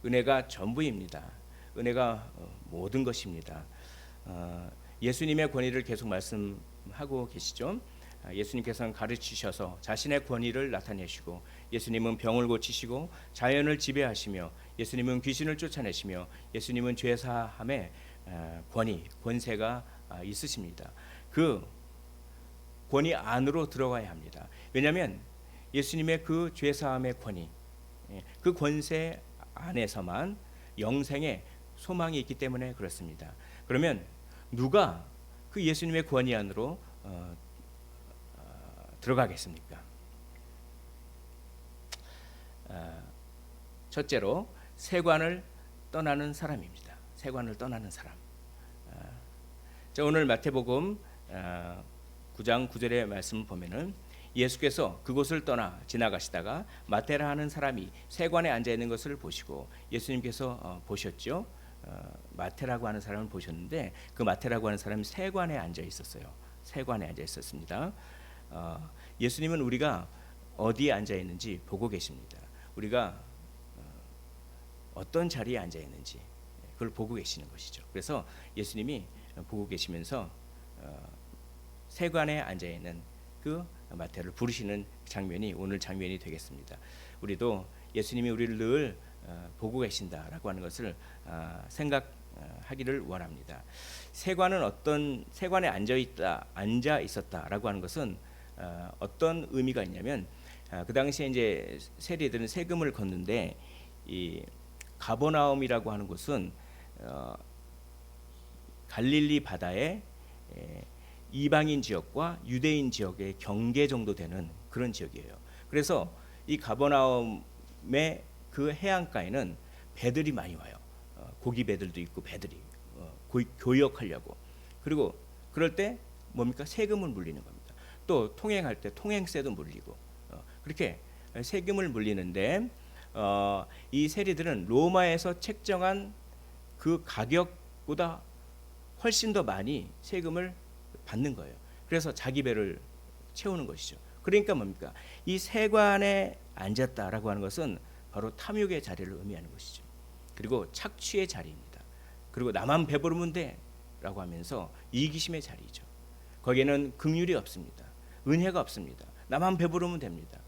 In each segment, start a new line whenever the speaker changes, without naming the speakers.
은혜가 전부입니다. 은혜가 모든 것입니다. 예수님의 권위를 계속 말씀하고 계시죠. 예수님께서는 가르치셔서 자신의 권위를 나타내시고, 예수님은 병을 고치시고 자연을 지배하시며, 예수님은 귀신을 쫓아내시며, 예수님은 죄사함의 권세가 있으십니다. 그 권위 안으로 들어가야 합니다. 왜냐하면 예수님의 그 죄사함의 권위, 그 권세 안에서만 영생의 소망이 있기 때문에 그렇습니다. 그러면 누가 그 예수님의 권위 안으로 들어가겠습니까? 첫째로 세관을 떠나는 사람입니다. 세관을 떠나는 사람. 자, 오늘 마태복음 9장 9절의 말씀 보면은 예수께서 그곳을 떠나 지나가시다가 마테라 하는 사람이 세관에 앉아 있는 것을 보시고, 예수님께서 보셨죠. 마테라고 하는 사람을 보셨는데, 그 마테라고 하는 사람이 세관에 앉아 있었어요. 세관에 앉아 있었습니다. 예수님은 우리가 어디에 앉아 있는지 보고 계십니다. 우리가 어떤 자리에 앉아 있는지 그걸 보고 계시는 것이죠. 그래서 예수님이 보고 계시면서 세관에 앉아 있는 그 마태를 부르시는 장면이 오늘 장면이 되겠습니다. 우리도 예수님이 우리를 늘 보고 계신다라고 하는 것을 생각하기를 원합니다. 세관에 앉아 있었다라고 하는 것은 어떤 의미가 있냐면, 그 당시에 이제 세리들은 세금을 걷는데, 이 가버나움이라고 하는 곳은 갈릴리 바다에 이방인 지역과 유대인 지역의 경계 정도 되는 그런 지역이에요. 그래서 이 가버나움의 그 해안가에는 배들이 많이 와요. 고기 배들도 있고, 배들이 교역하려고. 그리고 그럴 때 뭡니까? 세금을 물리는 겁니다. 또 통행할 때 통행세도 물리고, 그렇게 세금을 물리는데, 이 세리들은 로마에서 책정한 그 가격보다 훨씬 더 많이 세금을 받는 거예요. 그래서 자기 배를 채우는 것이죠. 그러니까 뭡니까? 이 세관에 앉았다라고 하는 것은 바로 탐욕의 자리를 의미하는 것이죠. 그리고 착취의 자리입니다. 그리고 나만 배부르면 돼라고 하면서 이기심의 자리죠. 거기에는 긍휼이 없습니다. 은혜가 없습니다. 나만 배부르면 됩니다.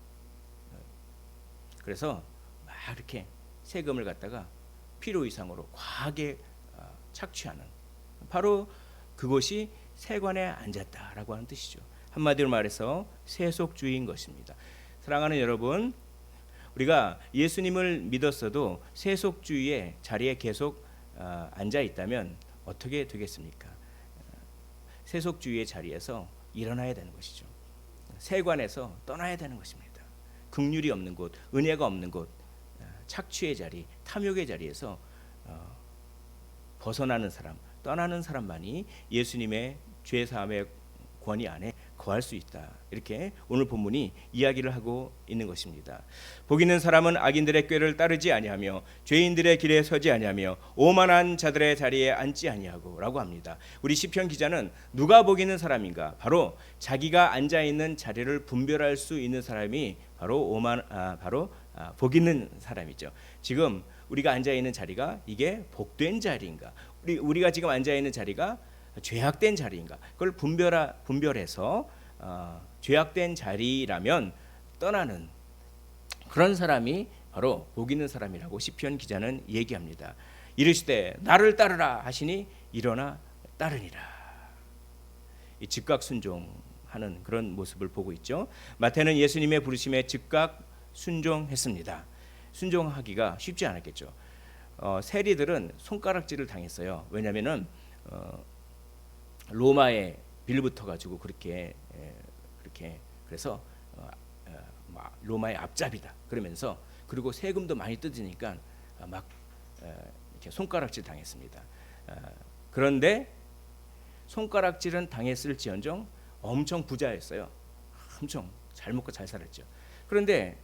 그래서 막 이렇게 세금을 갖다가 필요 이상으로 과하게 착취하는, 바로 그것이 세관에 앉았다라고 하는 뜻이죠. 한마디로 말해서 세속주의인 것입니다. 사랑하는 여러분, 우리가 예수님을 믿었어도 세속주의의 자리에 계속 앉아 있다면 어떻게 되겠습니까? 세속주의의 자리에서 일어나야 되는 것이죠. 세관에서 떠나야 되는 것입니다. 긍휼이 없는 곳, 은혜가 없는 곳, 착취의 자리, 탐욕의 자리에서 벗어나는 사람, 떠나는 사람만이 예수님의 죄사함의 권위 안에 거할 수 있다. 이렇게 오늘 본문이 이야기를 하고 있는 것입니다. 복 있는 사람은 악인들의 꾀를 따르지 아니하며 죄인들의 길에 서지 아니하며 오만한 자들의 자리에 앉지 아니하고라고 합니다. 우리 시편 기자는 누가 복 있는 사람인가? 바로 자기가 앉아 있는 자리를 분별할 수 있는 사람이 바로 복 있는 사람이죠. 지금 우리가 앉아 있는 자리가 이게 복된 자리인가? 우리가 지금 앉아 있는 자리가 죄악된 자리인가? 그걸 분별해서 죄악된 자리라면 떠나는 그런 사람이 바로 복 있는 사람이라고 시편 기자는 얘기합니다. 이르시되 나를 따르라 하시니 일어나 따르니라. 이 즉각 순종하는 그런 모습을 보고 있죠. 마태는 예수님의 부르심에 즉각 순종했습니다. 순종하기가 쉽지 않았겠죠. 세리들은 손가락질을 당했어요. 왜냐하면은 로마에 빌붙어 가지고 그렇게 그래서 로마의 앞잡이다 그러면서, 그리고 세금도 많이 뜯으니까 막 이렇게 손가락질 당했습니다. 그런데 손가락질은 당했을지언정 엄청 부자였어요. 엄청 잘 먹고 잘 살았죠. 그런데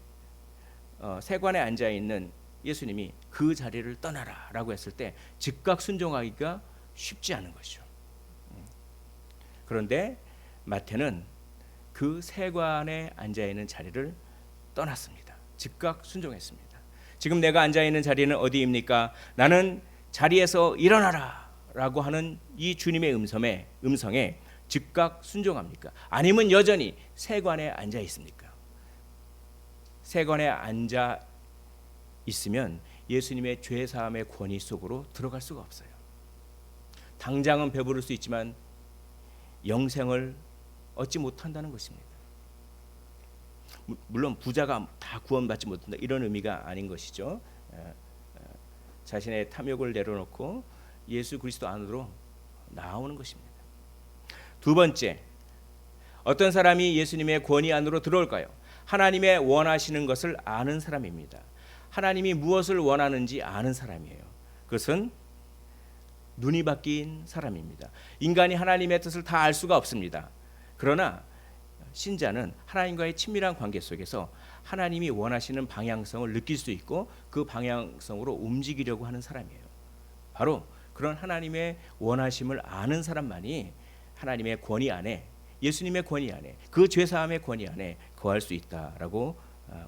세관에 앉아 있는 예수님이 그 자리를 떠나라라고 했을 때 즉각 순종하기가 쉽지 않은 것이죠. 그런데 마태는 그 세관에 앉아 있는 자리를 떠났습니다. 즉각 순종했습니다. 지금 내가 앉아 있는 자리는 어디입니까? 나는 자리에서 일어나라 라고 하는 이 주님의 음성에 즉각 순종합니까? 아니면 여전히 세관에 앉아 있습니까? 세관에 앉아 있으면 예수님의 죄 사함의 권위 속으로 들어갈 수가 없어요. 당장은 배부를 수 있지만 영생을 얻지 못한다는 것입니다. 물론 부자가 다 구원받지 못한다 이런 의미가 아닌 것이죠. 자신의 탐욕을 내려놓고 예수 그리스도 안으로 나오는 것입니다. 두 번째, 어떤 사람이 예수님의 권위 안으로 들어올까요? 하나님의 원하시는 것을 아는 사람입니다. 하나님이 무엇을 원하는지 아는 사람이에요. 그것은 눈이 바뀐 사람입니다. 인간이 하나님의 뜻을 다 알 수가 없습니다. 그러나 신자는 하나님과의 친밀한 관계 속에서 하나님이 원하시는 방향성을 느낄 수 있고 그 방향성으로 움직이려고 하는 사람이에요. 바로 그런 하나님의 원하심을 아는 사람만이 하나님의 권위 안에, 예수님의 권위 안에, 그 죄사함의 권위 안에 거할 수 있다라고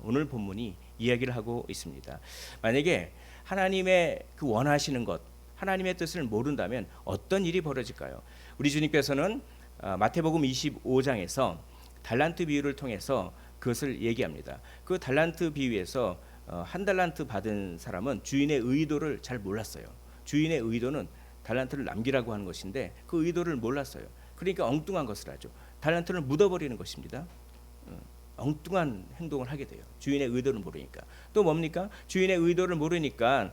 오늘 본문이 이야기를 하고 있습니다. 만약에 하나님의 그 원하시는 것, 하나님의 뜻을 모른다면 어떤 일이 벌어질까요? 우리 주님께서는 마태복음 25장에서 달란트 비유를 통해서 그것을 얘기합니다. 그 달란트 비유에서 한 달란트 받은 사람은 주인의 의도를 잘 몰랐어요. 주인의 의도는 달란트를 남기라고 하는 것인데 그 의도를 몰랐어요. 그러니까 엉뚱한 것을 하죠. 달란트를 묻어버리는 것입니다. 엉뚱한 행동을 하게 돼요. 주인의 의도를 모르니까. 또 뭡니까? 주인의 의도를 모르니까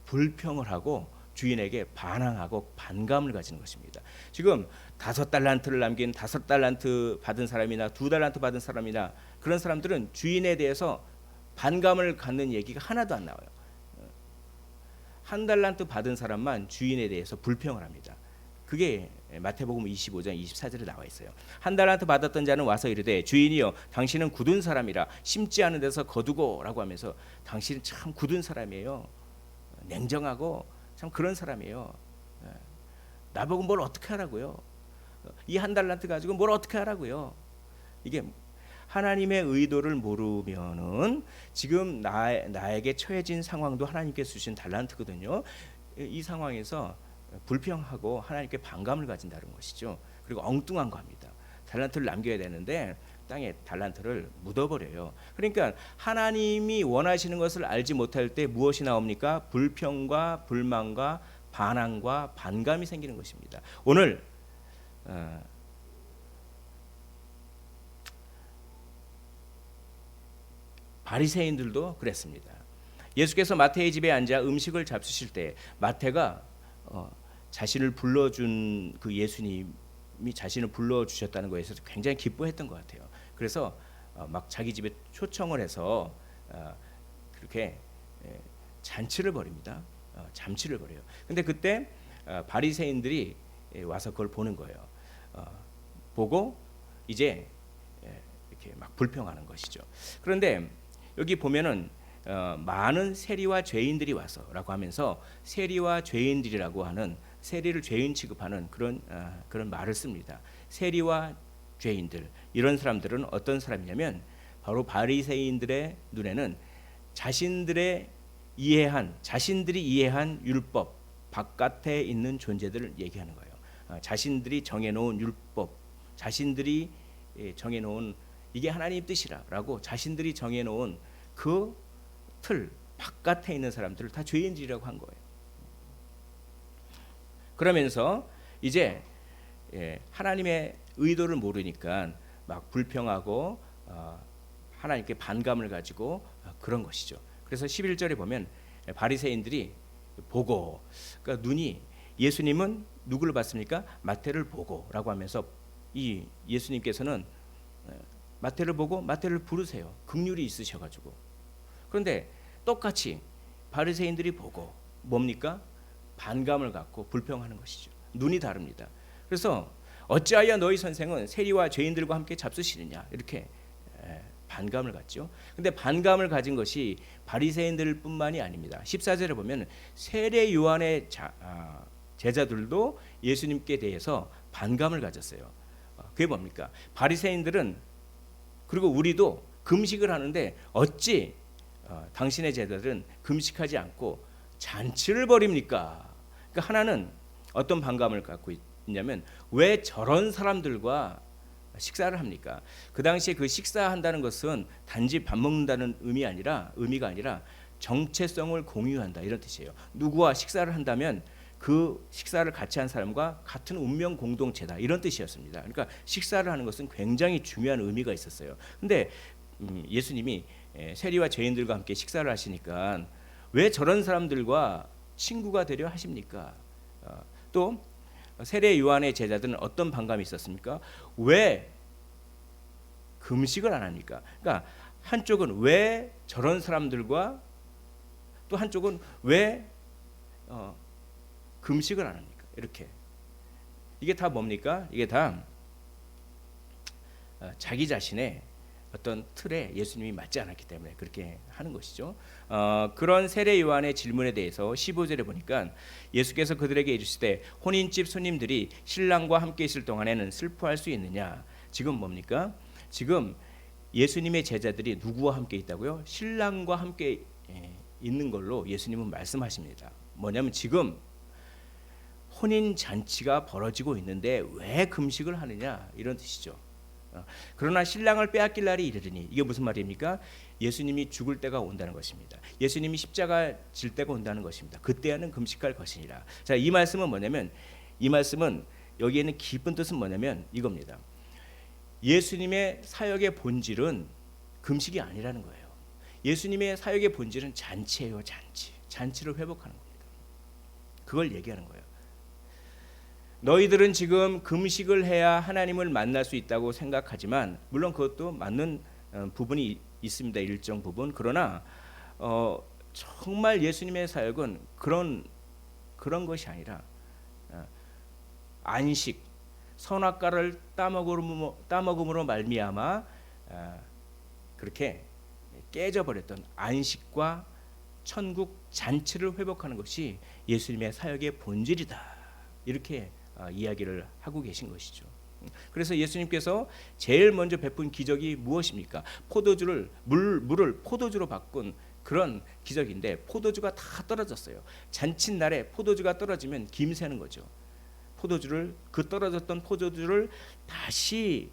불평을 하고 주인에게 반항하고 반감을 가지는 것입니다. 지금 5달란트를 남긴 5달란트 받은 사람이나 2달란트 받은 사람이나 그런 사람들은 주인에 대해서 반감을 갖는 얘기가 하나도 안 나와요. 1달란트 받은 사람만 주인에 대해서 불평을 합니다. 그게 마태복음 25장 24절에 나와 있어요. 1달란트 받았던 자는 와서 이르되 주인이여 당신은 굳은 사람이라 심지 않은 데서 거두고라고 하면서 당신은 참 굳은 사람이에요. 냉정하고 참 그런 사람이에요. 나보고 뭘 어떻게 하라고요? 이 1달란트 가지고 뭘 어떻게 하라고요? 이게 하나님의 의도를 모르면은 지금 나에게 처해진 상황도 하나님께서 주신 달란트거든요. 이 상황에서 불평하고 하나님께 반감을 가진다는 것이죠. 그리고 엉뚱한 겁니다. 달란트를 남겨야 되는데 땅에 달란트를 묻어버려요. 그러니까 하나님이 원하시는 것을 알지 못할 때 무엇이 나옵니까? 불평과 불만과 반항과 반감이 생기는 것입니다. 오늘 바리새인들도 그랬습니다. 예수께서 마태의 집에 앉아 음식을 잡수실 때 마태가 자신을 불러준 그 예수님이 자신을 불러주셨다는 것에 있어서 굉장히 기뻐했던 것 같아요. 그래서 막 자기 집에 초청을 해서 그렇게 잔치를 벌입니다. 잠치를 벌여요. 근데 그때 바리새인들이 와서 그걸 보는 거예요. 보고 이제 이렇게 막 불평하는 것이죠. 그런데 여기 보면은 많은 세리와 죄인들이 와서라고 하면서 세리와 죄인들이라고 하는 세리를 죄인 취급하는 그런 말을 씁니다. 세리와 죄인들, 이런 사람들은 어떤 사람이냐면 바로 바리새인들의 눈에는 자신들이 이해한 율법 바깥에 있는 존재들을 얘기하는 거예요. 자신들이 정해놓은 율법, 자신들이 정해놓은 이게 하나님 뜻이라고 자신들이 정해놓은 그 틀 바깥에 있는 사람들을 다 죄인들이라고 한 거예요. 그러면서 이제 하나님의 의도를 모르니까 막 불평하고 하나님께 반감을 가지고 그런 것이죠. 그래서 11절에 보면 바리새인들이 보고, 그러니까 눈이, 예수님은 누구를 봤습니까? 마태를 보고라고 하면서 이 예수님께서는 마태를 보고 마태를 부르세요. 긍휼이 있으셔가지고. 그런데 똑같이 바리새인들이 보고 뭡니까? 반감을 갖고 불평하는 것이죠. 눈이 다릅니다. 그래서 어찌하여 너희 선생은 세리와 죄인들과 함께 잡수시느냐 이렇게 반감을 갖죠. 근데 반감을 가진 것이 바리새인들뿐만이 아닙니다. 14절에 보면 세례 요한의 제자들도 예수님께 대해서 반감을 가졌어요. 그게 뭡니까? 바리새인들은, 그리고 우리도 금식을 하는데 어찌 당신의 제자들은 금식하지 않고 잔치를 벌입니까? 그러니까 하나는 어떤 반감을 갖고 있냐면 왜 저런 사람들과 식사를 합니까? 그 당시에 그 식사한다는 것은 단지 밥 먹는다는 의미가 아니라 정체성을 공유한다 이런 뜻이에요. 누구와 식사를 한다면 그 식사를 같이 한 사람과 같은 운명 공동체다 이런 뜻이었습니다. 그러니까 식사를 하는 것은 굉장히 중요한 의미가 있었어요. 근데 예수님이 세리와 죄인들과 함께 식사를 하시니까 왜 저런 사람들과 친구가 되려 하십니까? 또 세례 요한의 제자들은 어떤 반감이 있었습니까? 왜 금식을 안 합니까? 그러니까 한쪽은 왜 저런 사람들과 또 한쪽은 왜 금식을 안 합니까? 이렇게 이게 다 뭡니까? 이게 다 자기 자신의 어떤 틀에 예수님이 맞지 않았기 때문에 그렇게 하는 것이죠. 그런 세례 요한의 질문에 대해서 15절에 보니까 예수께서 그들에게 이르시되 혼인집 손님들이 신랑과 함께 있을 동안에는 슬퍼할 수 있느냐? 지금 뭡니까? 지금 예수님의 제자들이 누구와 함께 있다고요? 신랑과 함께 있는 걸로 예수님은 말씀하십니다. 뭐냐면 지금 혼인 잔치가 벌어지고 있는데 왜 금식을 하느냐 이런 뜻이죠. 그러나 신랑을 빼앗길 날이 이르리니 이게 무슨 말입니까? 예수님이 죽을 때가 온다는 것입니다. 예수님이 십자가 질 때가 온다는 것입니다. 그때는 금식할 것이니라. 자, 이 말씀은 뭐냐면 이 말씀은 여기에는 깊은 뜻은 뭐냐면 이겁니다. 예수님의 사역의 본질은 금식이 아니라는 거예요. 예수님의 사역의 본질은 잔치예요, 잔치. 잔치를 회복하는 겁니다. 그걸 얘기하는 거예요. 너희들은 지금 금식을 해야 하나님을 만날 수 있다고 생각하지만 물론 그것도 맞는 부분이 있습니다. 일정 부분. 그러나 정말 예수님의 사역은 그런 것이 아니라 안식, 선악과를 따먹음으로 말미암아 그렇게 깨져버렸던 안식과 천국 잔치를 회복하는 것이 예수님의 사역의 본질이다. 이렇게 이야기를 하고 계신 것이죠. 그래서 예수님께서 제일 먼저 베푼 기적이 무엇입니까? 물을 포도주로 바꾼 그런 기적인데 포도주가 다 떨어졌어요. 잔칫날에 포도주가 떨어지면 김새는 거죠. 떨어졌던 포도주를 다시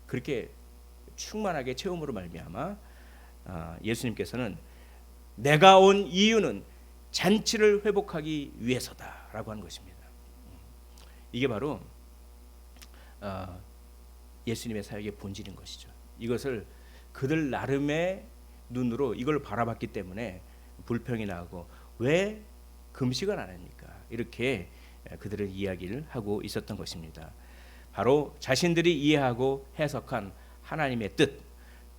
그렇게 충만하게 채움으로 말미암아 예수님께서는 내가 온 이유는 잔치를 회복하기 위해서다라고 하는 것입니다. 이게 바로 예수님의 사역의 본질인 것이죠. 이것을 그들 나름의 눈으로 이걸 바라봤기 때문에 불평이 나고 왜 금식을 안 합니까? 이렇게 그들은 이야기를 하고 있었던 것입니다. 바로 자신들이 이해하고 해석한 하나님의 뜻,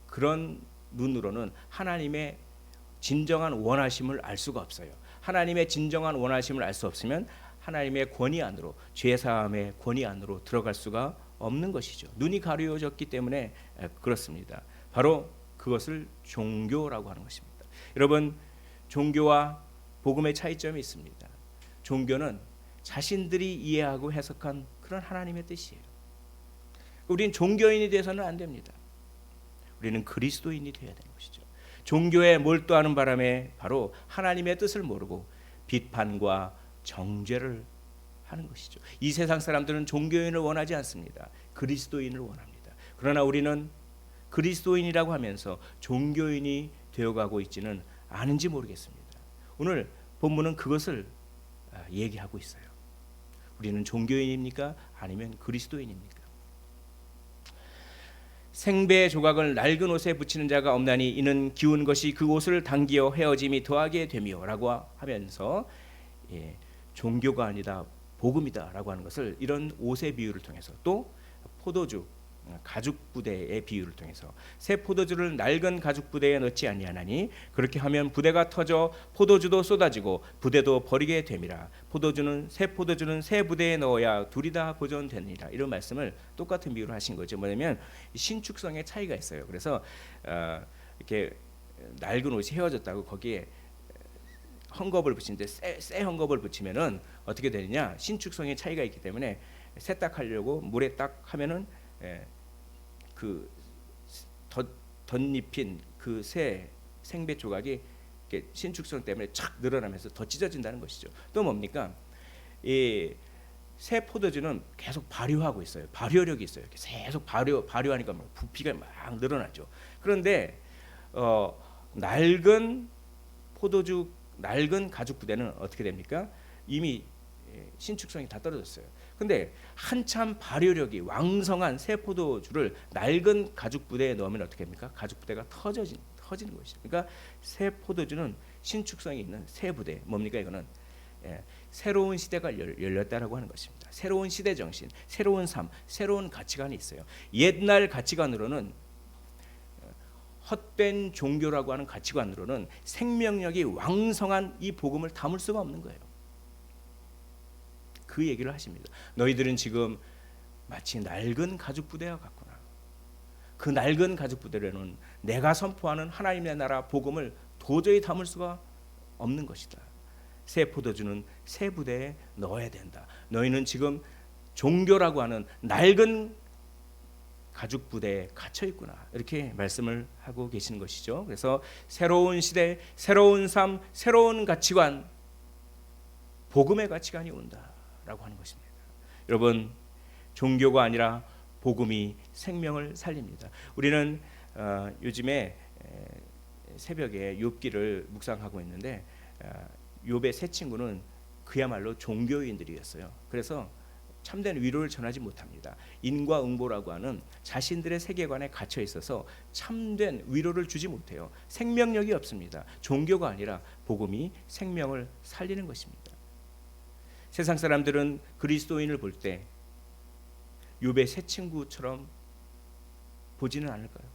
그런 눈으로는 하나님의 진정한 원하심을 알 수가 없어요. 하나님의 진정한 원하심을 알 수 없으면 하나님의 권위 안으로, 죄사함의 권위 안으로 들어갈 수가 없는 것이죠. 눈이 가려졌기 때문에 그렇습니다. 바로 그것을 종교라고 하는 것입니다. 여러분, 종교와 복음의 차이점이 있습니다. 종교는 자신들이 이해하고 해석한 그런 하나님의 뜻이에요. 우리는 종교인이 돼서는 안 됩니다. 우리는 그리스도인이 되어야 되는 것이죠. 종교에 몰두하는 바람에 바로 하나님의 뜻을 모르고 비판과 정죄를 하는 것이죠. 이 세상 사람들은 종교인을 원하지 않습니다. 그리스도인을 원합니다. 그러나 우리는 그리스도인이라고 하면서 종교인이 되어가고 있지는 않은지 모르겠습니다. 오늘 본문은 그것을 얘기하고 있어요. 우리는 종교인입니까? 아니면 그리스도인입니까? 생배 조각을 낡은 옷에 붙이는 자가 없나니 이는 기운 것이 그 옷을 당기어 헤어짐이 더하게 되미요라고 하면서 종교가 아니다 복음이다라고 하는 것을 이런 옷의 비유를 통해서 또 포도주 가죽 부대의 비유를 통해서 새 포도주를 낡은 가죽 부대에 넣지 아니하나니 그렇게 하면 부대가 터져 포도주도 쏟아지고 부대도 버리게 됨이라. 새 포도주는 새 부대에 넣어야 둘이 다 보존되니라. 이런 말씀을 똑같은 비유로 하신 거죠. 뭐냐면 신축성의 차이가 있어요. 그래서 이렇게 낡은 옷이 헤어졌다고 거기에 헝겊을 붙이는데 새 헝겊을 붙이면은 어떻게 되느냐? 신축성의 차이가 있기 때문에 세탁하려고 물에 딱 하면은 그 덧입힌 그 새 생배 조각이 이렇게 신축성 때문에 착 늘어나면서 더 찢어진다는 것이죠. 또 뭡니까? 이 새 포도주는 계속 발효하고 있어요. 발효력이 있어요. 계속 발효하니까 막 부피가 막 늘어나죠. 그런데 낡은 포도주, 낡은 가죽 부대는 어떻게 됩니까? 이미 신축성이 다 떨어졌어요. 근데 한참 발효력이 왕성한 새 포도주를 낡은 가죽 부대에 넣으면 어떻게 됩니까? 가죽 부대가 터지는 것이죠. 그러니까 새 포도주는 신축성이 있는 새 부대, 뭡니까 이거는? 새로운 시대가 열렸다라고 하는 것입니다. 새로운 시대 정신, 새로운 삶, 새로운 가치관이 있어요. 옛날 가치관으로는, 헛된 종교라고 하는 가치관으로는 생명력이 왕성한 이 복음을 담을 수가 없는 거예요. 그 얘기를 하십니다. 너희들은 지금 마치 낡은 가죽 부대와 같구나. 그 낡은 가죽 부대로는 내가 선포하는 하나님의 나라 복음을 도저히 담을 수가 없는 것이다. 새 포도주는 새 부대에 넣어야 된다. 너희는 지금 종교라고 하는 낡은 가죽 부대에 갇혀 있구나. 이렇게 말씀을 하고 계시는 것이죠. 그래서 새로운 시대, 새로운 삶, 새로운 가치관, 복음의 가치관이 온다라고 하는 것입니다. 여러분, 종교가 아니라 복음이 생명을 살립니다. 우리는 요즘에 새벽에 욥기를 묵상하고 있는데 욥의 세 친구는 그야말로 종교인들이었어요. 그래서 참된 위로를 전하지 못합니다. 인과응보라고 하는 자신들의 세계관에 갇혀 있어서 참된 위로를 주지 못해요. 생명력이 없습니다. 종교가 아니라 복음이 생명을 살리는 것입니다. 세상 사람들은 그리스도인을 볼 때 욥의 세 친구처럼 보지는 않을까요?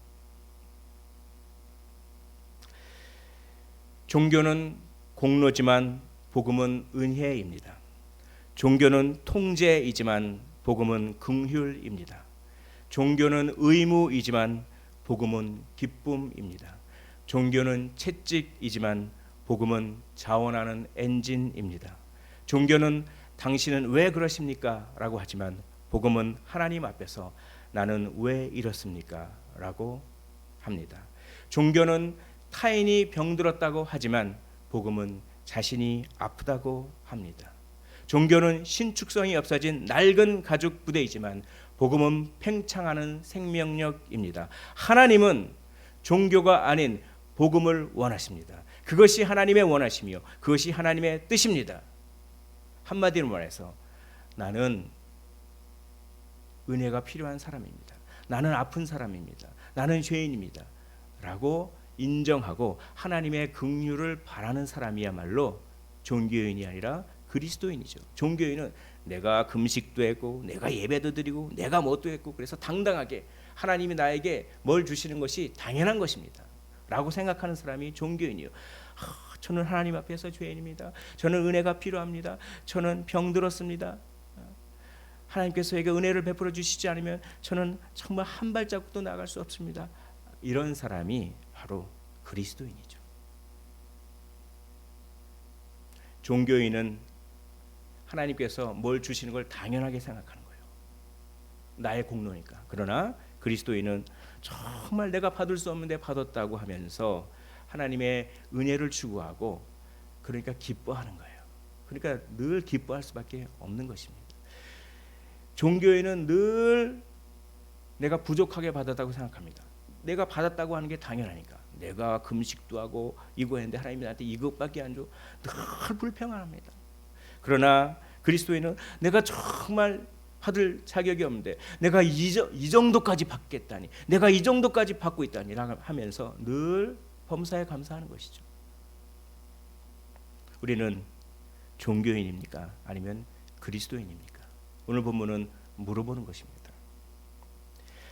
종교는 공로지만 복음은 은혜입니다. 종교는 통제이지만 복음은 긍휼입니다. 종교는 의무이지만 복음은 기쁨입니다. 종교는 채찍이지만 복음은 자원하는 엔진입니다. 종교는 당신은 왜 그러십니까? 라고 하지만 복음은 하나님 앞에서 나는 왜 이렇습니까? 라고 합니다. 종교는 타인이 병들었다고 하지만 복음은 자신이 아프다고 합니다. 종교는 신축성이 없어진 낡은 가죽 부대이지만 복음은 팽창하는 생명력입니다. 하나님은 종교가 아닌 복음을 원하십니다. 그것이 하나님의 원하심이요, 그것이 하나님의 뜻입니다. 한마디로 말해서 나는 은혜가 필요한 사람입니다. 나는 아픈 사람입니다. 나는 죄인입니다. 라고 인정하고 하나님의 긍휼을 바라는 사람이야말로 종교인이 아니라 그리스도인이죠. 종교인은 내가 금식도 했고 내가 예배도 드리고 내가 뭣도 했고 그래서 당당하게 하나님이 나에게 뭘 주시는 것이 당연한 것입니다 라고 생각하는 사람이 종교인이에요. 저는 하나님 앞에서 죄인입니다. 저는 은혜가 필요합니다. 저는 병들었습니다. 하나님께서 저에게 은혜를 베풀어 주시지 않으면 저는 정말 한 발자국도 나갈 수 없습니다. 이런 사람이 바로 그리스도인이죠. 종교인은 하나님께서 뭘 주시는 걸 당연하게 생각하는 거예요. 나의 공로니까. 그러나 그리스도인은 정말 내가 받을 수 없는데 받았다고 하면서 하나님의 은혜를 추구하고 그러니까 기뻐하는 거예요. 그러니까 늘 기뻐할 수밖에 없는 것입니다. 종교인은 늘 내가 부족하게 받았다고 생각합니다. 내가 받았다고 하는 게 당연하니까. 내가 금식도 하고 이거 했는데 하나님이 나한테 이것밖에 안 줘. 늘 불평합니다. 그러나 그리스도인은 내가 정말 받을 자격이 없는데 내가 이 정도까지 받겠다니, 내가 이 정도까지 받고 있다니 하면서 늘 범사에 감사하는 것이죠. 우리는 종교인입니까? 아니면 그리스도인입니까? 오늘 본문은 물어보는 것입니다.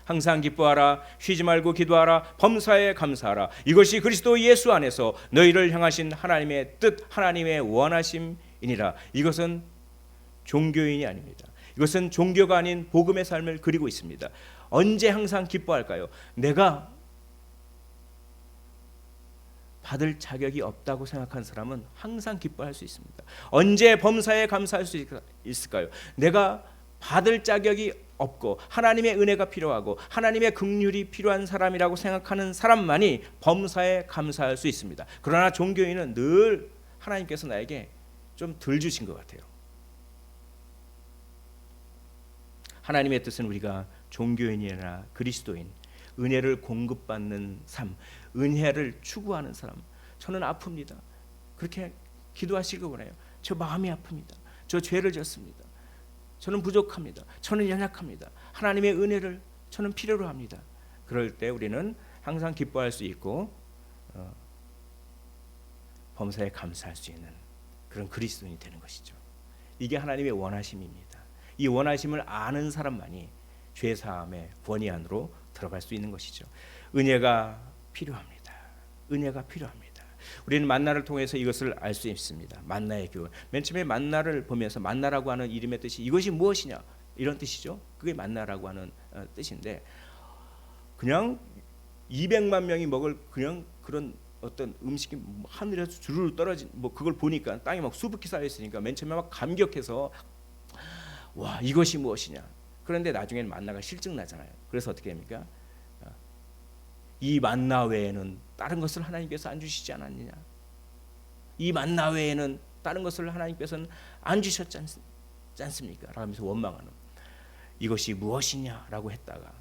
항상 기뻐하라, 쉬지 말고 기도하라, 범사에 감사하라. 이것이 그리스도 예수 안에서 너희를 향하신 하나님의 뜻, 하나님의 원하심이니라. 이것은 종교인이 아닙니다. 이것은 종교가 아닌 복음의 삶을 그리고 있습니다. 언제 항상 기뻐할까요? 내가 받을 자격이 없다고 생각한 사람은 항상 기뻐할 수 있습니다. 언제 범사에 감사할 수 있을까요? 내가 받을 자격이 없고 하나님의 은혜가 필요하고 하나님의 긍휼이 필요한 사람이라고 생각하는 사람만이 범사에 감사할 수 있습니다. 그러나 종교인은 늘 하나님께서 나에게 좀 덜 주신 것 같아요. 하나님의 뜻은 우리가 종교인이나 그리스도인, 은혜를 공급받는 삶, 은혜를 추구하는 사람. 저는 아픕니다. 그렇게 기도하시길 원해요. 저 마음이 아픕니다. 저 죄를 졌습니다. 저는 부족합니다. 저는 연약합니다. 하나님의 은혜를 저는 필요로 합니다. 그럴 때 우리는 항상 기뻐할 수 있고 범사에 감사할 수 있는 그런 그리스도인이 되는 것이죠. 이게 하나님의 원하심입니다. 이 원하심을 아는 사람만이 죄사함의 권위 안으로 들어갈 수 있는 것이죠. 은혜가 필요합니다. 은혜가 필요합니다. 우리는 만나를 통해서 이것을 알 수 있습니다. 만나의 교훈. 맨 처음에 만나를 보면서 만나라고 하는 이름의 뜻이 이것이 무엇이냐 이런 뜻이죠. 그게 만나라고 하는 뜻인데 그냥 200만 명이 먹을 그냥 그런 어떤 음식이 하늘에서 주르르 떨어진 뭐 그걸 보니까 땅에 막 수북히 쌓여 있으니까 맨 처음에 막 감격해서 와 이것이 무엇이냐. 그런데 나중에는 만나가 실증나잖아요. 그래서 어떻게 됩니까? 이 만나 외에는 다른 것을 하나님께서 안 주시지 않았느냐. 이 만나 외에는 다른 것을 하나님께서는 안 주셨지 않습니까? 라면서 원망하는 이것이 무엇이냐라고 했다가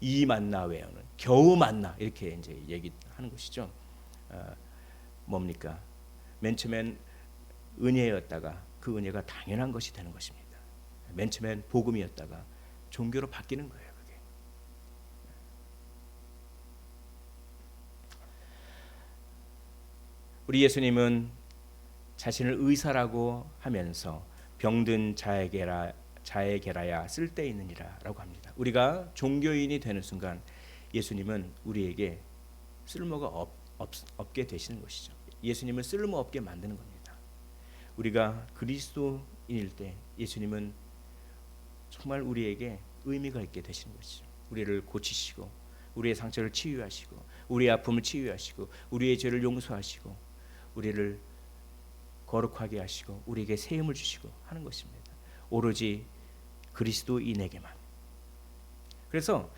이 만나 외에는 겨우 만나 이렇게 이제 얘기하는 것이죠. 뭡니까? 맨 처음엔 은혜였다가 그 은혜가 당연한 것이 되는 것입니다. 맨 처음엔 복음이었다가 종교로 바뀌는 거예요. 그게. 우리 예수님은 자신을 의사라고 하면서 병든 자에게라야 쓸데있느니라라고 합니다. 우리가 종교인이 되는 순간 예수님은 우리에게 쓸모가 없게 되시는 것이죠. 예수님을 쓸모없게 만드는 겁니다. 우리가 그리스도인일 때 예수님은 정말 우리에게 의미가 있게 되시는 것이죠. 우리를 고치시고 우리의 상처를 치유하시고 우리의 아픔을 치유하시고 우리의 죄를 용서하시고 우리를 거룩하게 하시고 우리에게 새 힘을 주시고 하는 것입니다. 오로지 그리스도인에게만. 그래서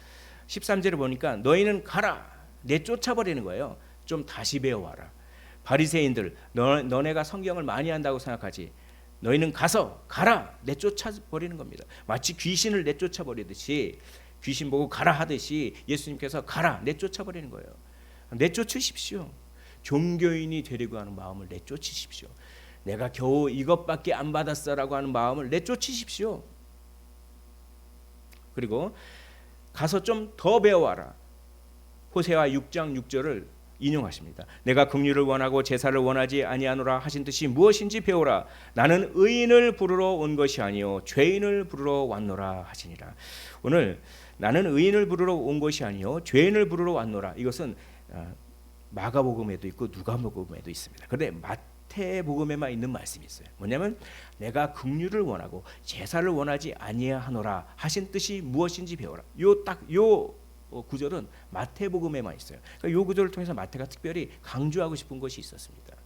13절을 보니까 너희는 가라 내쫓아버리는 거예요. 좀 다시 배워와라. 바리새인들 너네가 성경을 많이 한다고 생각하지. 너희는 가라 내쫓아버리는 겁니다. 마치 귀신을 내쫓아버리듯이 귀신 보고 가라 하듯이 예수님께서 가라 내쫓아버리는 거예요. 내쫓으십시오. 종교인이 되려고 하는 마음을 내쫓으십시오. 내가 겨우 이것밖에 안 받았어라고 하는 마음을 내쫓으십시오. 그리고 가서 좀 더 배워와라. 호세아 6장 6절을 인용하십니다. 내가 긍휼을 원하고 제사를 원하지 아니하노라 하신 뜻이 무엇인지 배우라. 나는 의인을 부르러 온 것이 아니요 죄인을 부르러 왔노라 하시니라. 오늘 나는 의인을 부르러 온 것이 아니요 죄인을 부르러 왔노라. 이것은 마가복음에도 있고 누가복음에도 있습니다. 그런데 마태복음에만 있는 말씀이 있어요. 뭐냐면 내가 긍휼을 원하고 제사를 원하지 아니하노라 하신 뜻이 무엇인지 배워라. 요 구절은 마태복음에만 있어요. 그러니까 요 구절을 통해서 마태가 특별히 강조하고 싶은 것이 있었습니다.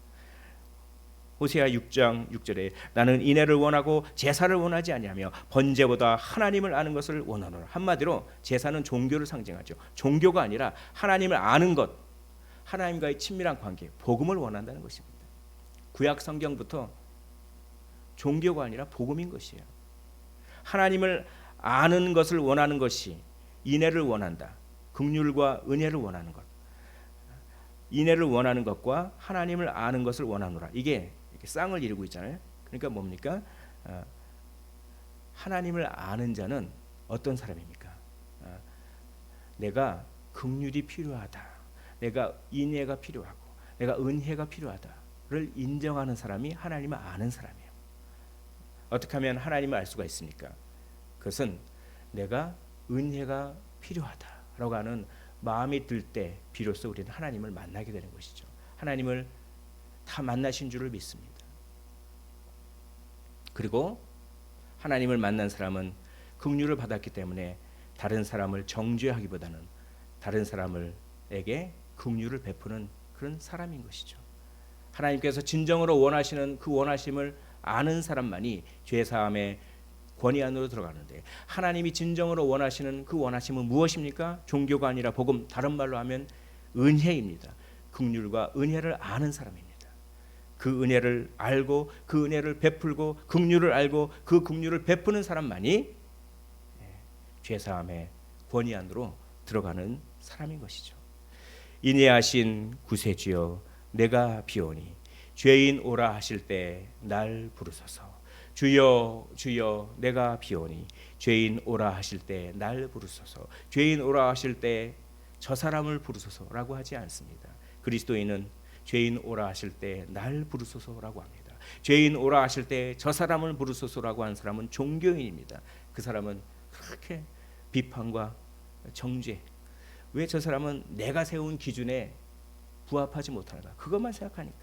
호세아 6장 6절에 나는 인애를 원하고 제사를 원하지 아니하며 번제보다 하나님을 아는 것을 원하노라. 한마디로 제사는 종교를 상징하죠. 종교가 아니라 하나님을 아는 것, 하나님과의 친밀한 관계, 복음을 원한다는 것입니다. 구약 성경부터 종교가 아니라 복음인 것이에요. 하나님을 아는 것을 원하는 것이 인애를 원한다. 긍휼과 은혜를 원하는 것. 인애를 원하는 것과 하나님을 아는 것을 원하노라. 이게 이렇게 쌍을 이루고 있잖아요. 그러니까 뭡니까? 하나님을 아는 자는 어떤 사람입니까? 내가 긍휼이 필요하다. 내가 인애가 필요하고 내가 은혜가 필요하다를 인정하는 사람이 하나님을 아는 사람이에요. 어떻게 하면 하나님을 알 수가 있습니까? 그것은 내가 은혜가 필요하다라고 하는 마음이 들 때 비로소 우리는 하나님을 만나게 되는 것이죠. 하나님을 다 만나신 줄을 믿습니다. 그리고 하나님을 만난 사람은 긍휼을 받았기 때문에 다른 사람을 정죄하기보다는 다른 사람에게 긍휼을 베푸는 그런 사람인 것이죠. 하나님께서 진정으로 원하시는 그 원하심을 아는 사람만이 죄사함의 권위 안으로 들어가는데 하나님이 진정으로 원하시는 그 원하심은 무엇입니까? 종교가 아니라 복음, 다른 말로 하면 은혜입니다. 긍휼과 은혜를 아는 사람입니다. 그 은혜를 알고 그 은혜를 베풀고 긍휼을 알고 그 긍휼을 베푸는 사람만이 죄사함의 권위 안으로 들어가는 사람인 것이죠. 인애하신 구세주여 내가 비오니 죄인 오라 하실 때 날 부르소서. 주여 주여 내가 비오니 죄인 오라 하실 때 날 부르소서. 죄인 오라 하실 때 저 사람을 부르소서라고 하지 않습니다. 그리스도인은 죄인 오라 하실 때 날 부르소서라고 합니다. 죄인 오라 하실 때 저 사람을 부르소서라고 하는 사람은 종교인입니다. 그 사람은 그렇게 비판과 정죄, 왜 저 사람은 내가 세운 기준에 부합하지 못하는가, 그것만 생각하니까.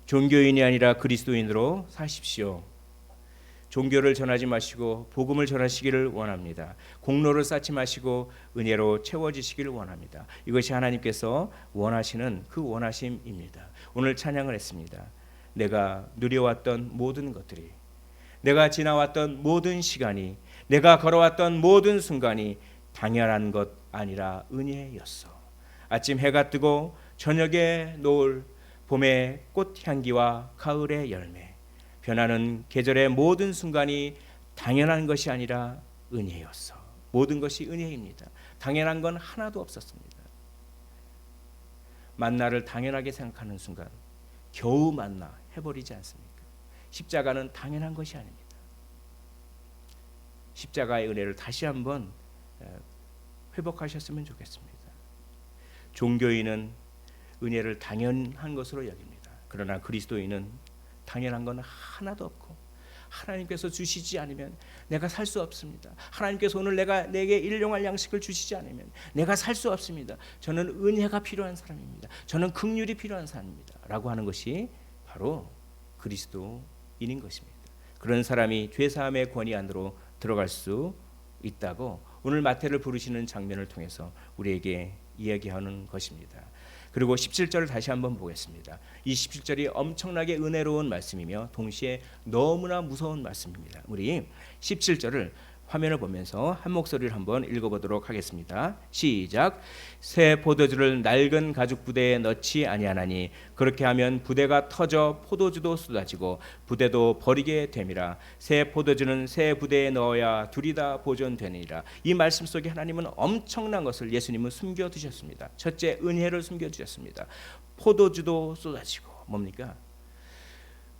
종교인이 아니라 그리스도인으로 사십시오. 종교를 전하지 마시고 복음을 전하시기를 원합니다. 공로를 쌓지 마시고 은혜로 채워지시기를 원합니다. 이것이 하나님께서 원하시는 그 원하심입니다. 오늘 찬양을 했습니다. 내가 누려왔던 모든 것들이, 내가 지나왔던 모든 시간이, 내가 걸어왔던 모든 순간이 당연한 것 아니라 은혜였어. 아침 해가 뜨고 저녁에 노을, 봄의 꽃향기와 가을의 열매, 변하는 계절의 모든 순간이 당연한 것이 아니라 은혜였어. 모든 것이 은혜입니다. 당연한 건 하나도 없었습니다. 만나를 당연하게 생각하는 순간 겨우 만나 해버리지 않습니까? 십자가는 당연한 것이 아닙니다. 십자가의 은혜를 다시 한번 회복하셨으면 좋겠습니다. 종교인은 은혜를 당연한 것으로 여깁니다. 그러나 그리스도인은 당연한 건 하나도 없고, 하나님께서 주시지 않으면 내가 살 수 없습니다. 하나님께서 오늘 내게 일용할 양식을 주시지 않으면 내가 살 수 없습니다. 저는 은혜가 필요한 사람입니다. 저는 긍휼이 필요한 사람입니다. 라고 하는 것이 바로 그리스도인인 것입니다. 그런 사람이 죄사함의 권위 안으로 들어갈 수 있다고 오늘 마태를 부르시는 장면을 통해서 우리에게 이야기하는 것입니다. 그리고 17절을 다시 한번 보겠습니다. 이 17절이 엄청나게 은혜로운 말씀이며 동시에 너무나 무서운 말씀입니다. 우리 17절을 화면을 보면서 한 목소리를 한번 읽어보도록 하겠습니다. 시작. 새 포도주를 낡은 가죽 부대에 넣지 아니하나니 그렇게 하면 부대가 터져 포도주도 쏟아지고 부대도 버리게 됨이라. 새 포도주는 새 부대에 넣어야 둘이 다 보존되니라. 이 말씀 속에 하나님은 엄청난 것을 예수님은 숨겨두셨습니다. 첫째, 은혜를 숨겨두셨습니다. 포도주도 쏟아지고, 뭡니까?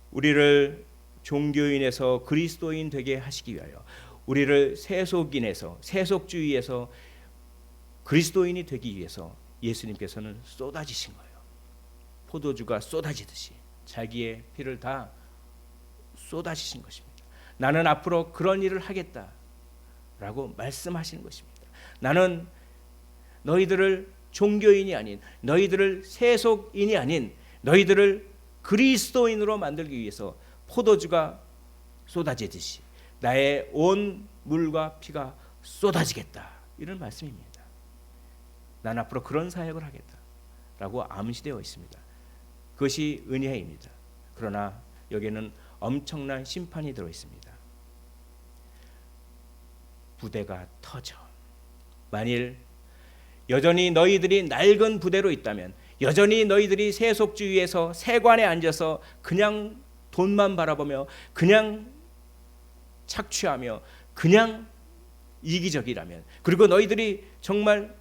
우리를 종교인에서 그리스도인 되게 하시기 위하여, 우리를 세속인에서, 세속주의에서 그리스도인이 되기 위해서 예수님께서는 쏟아지신 거예요. 포도주가 쏟아지듯이 자기의 피를 다 쏟아지신 것입니다. 나는 앞으로 그런 일을 하겠다라고 말씀하시는 것입니다. 나는 너희들을 종교인이 아닌, 너희들을 세속인이 아닌 너희들을 그리스도인으로 만들기 위해서 포도주가 쏟아지듯이 나의 온 물과 피가 쏟아지겠다, 이런 말씀입니다. 난 앞으로 그런 사역을 하겠다라고 암시되어 있습니다. 그것이 은혜입니다. 그러나 여기에는 엄청난 심판이 들어 있습니다. 부대가 터져. 만일 여전히 너희들이 낡은 부대로 있다면, 여전히 너희들이 세속주의에서 세관에 앉아서 그냥 돈만 바라보며 그냥 착취하며 그냥 이기적이라면, 그리고 너희들이 정말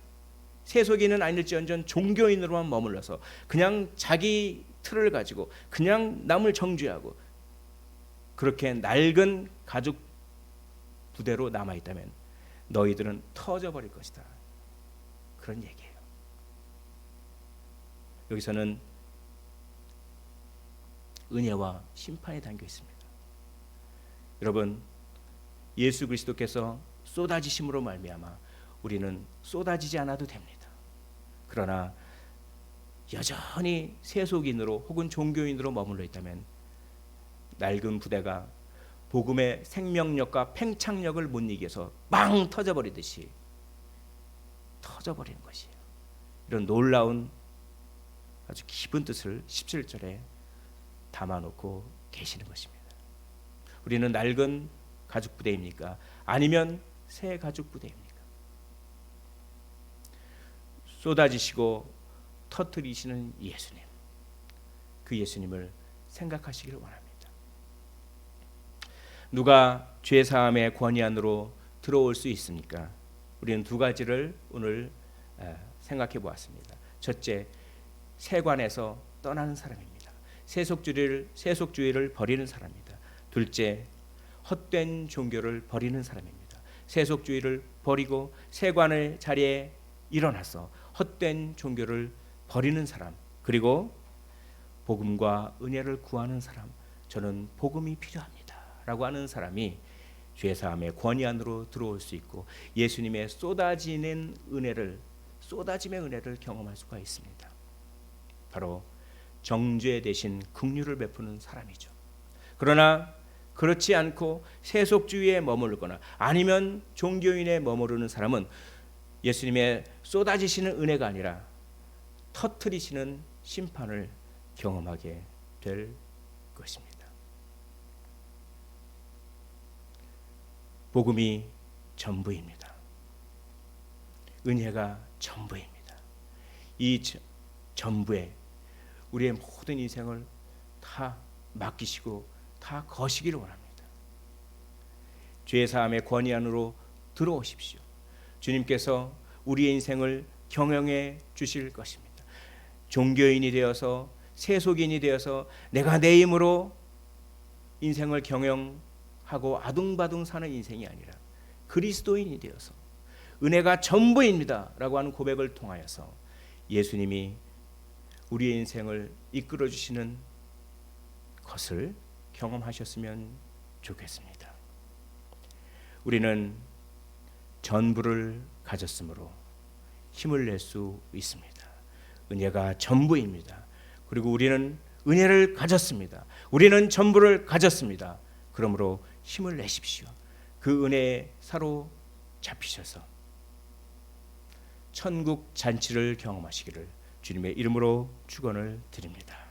세속인은 아닐지언정 종교인으로만 머물러서 그냥 자기 틀을 가지고 그냥 남을 정죄하고 그렇게 낡은 가죽 부대로 남아있다면 너희들은 터져버릴 것이다, 그런 얘기예요. 여기서는 은혜와 심판이 담겨 있습니다. 여러분, 예수 그리스도께서 쏟아지심으로 말미암아 우리는 쏟아지지 않아도 됩니다. 그러나 여전히 세속인으로 혹은 종교인으로 머물러 있다면 낡은 부대가 복음의 생명력과 팽창력을 못 이겨서 빵 터져버리듯이 터져버리는 것이에요. 이런 놀라운 아주 깊은 뜻을 17절에 담아놓고 계시는 것입니다. 우리는 낡은 가죽 부대입니까? 아니면 새 가죽 부대입니까? 쏟아지시고 터뜨리시는 예수님, 그 예수님을 생각하시길 원합니다. 누가 죄 사함의 권위 안으로 들어올 수 있습니까? 우리는 두 가지를 오늘 생각해 보았습니다. 첫째, 세관에서 떠나는 사람입니다. 세속주의를 버리는 사람입니다. 둘째, 헛된 종교를 버리는 사람입니다. 세속주의를 버리고 세관의 자리에 일어나서 헛된 종교를 버리는 사람, 그리고 복음과 은혜를 구하는 사람, 저는 복음이 필요합니다 라고 하는 사람이 죄사함의 권위 안으로 들어올 수 있고 예수님의 쏟아짐의 은혜를 경험할 수가 있습니다. 바로 정죄 대신 긍휼을 베푸는 사람이죠. 그러나 그렇지 않고 세속주의에 머무르거나 아니면 종교인에 머무르는 사람은 예수님의 쏟아지시는 은혜가 아니라 터뜨리시는 심판을 경험하게 될 것입니다. 복음이 전부입니다. 은혜가 전부입니다. 이 전부에 우리의 모든 인생을 다 맡기시고 다 거시기를 원합니다. 죄 사함의 권위 안으로 들어오십시오. 주님께서 우리의 인생을 경영해 주실 것입니다. 종교인이 되어서 세속인이 되어서 내가 내 힘으로 인생을 경영하고 아둥바둥 사는 인생이 아니라 그리스도인이 되어서 은혜가 전부입니다 라고 하는 고백을 통하여서 예수님이 우리의 인생을 이끌어 주시는 것을 경험하셨으면 좋겠습니다. 우리는 전부를 가졌으므로 힘을 낼 수 있습니다. 은혜가 전부입니다. 그리고 우리는 은혜를 가졌습니다. 우리는 전부를 가졌습니다. 그러므로 힘을 내십시오. 그 은혜에 사로잡히셔서 천국 잔치를 경험하시기를 주님의 이름으로 축원을 드립니다.